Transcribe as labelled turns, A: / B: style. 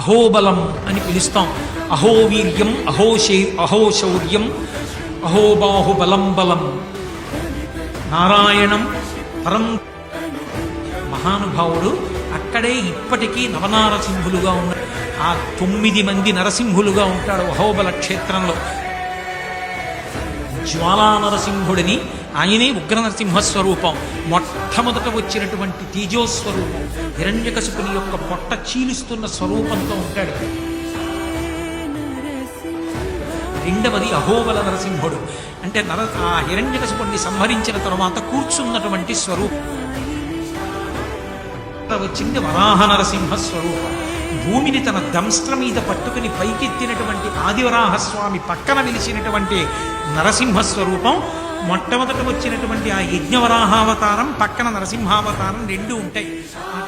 A: అహోబలం అని పిలుస్తాం. అహోవీర్యం, అహోశౌర్యం, అహోబాహుబలం బలం, నారాయణం పరం. మహానుభావుడు అక్కడే ఇప్పటికీ నవనారసింహులుగా ఉన్నారు. ఆ 9 మంది నరసింహులుగా ఉంటాడు అహోబల క్షేత్రంలో. జ్వాలా నరసింహుడిని, ఆయనే ఉగ్ర నరసింహస్వరూపం. మొట్టమొదట వచ్చినటువంటి తేజోస్వరూపం, హిరణ్యకశిపుని యొక్క పొట్ట చీలుస్తున్న స్వరూపంతో ఉంటాడు. రెండవది అహోబల నరసింహుడు, అంటే ఆ హిరణ్యకశిపుణ్ణి సంహరించిన తరువాత కూర్చున్నటువంటి స్వరూపం. వచ్చింది వరాహ నరసింహ స్వరూపం. భూమిని తన దంస్ట్ర మీద పట్టుకుని పైకెత్తినటువంటి ఆదివరాహస్వామి పక్కన నిలిచినటువంటి నరసింహస్వరూపం. మొట్టమొదట వచ్చినటువంటి ఆ యజ్ఞవరాహావతారం పక్కన నరసింహావతారం 2 ఉంటాయి. ఆ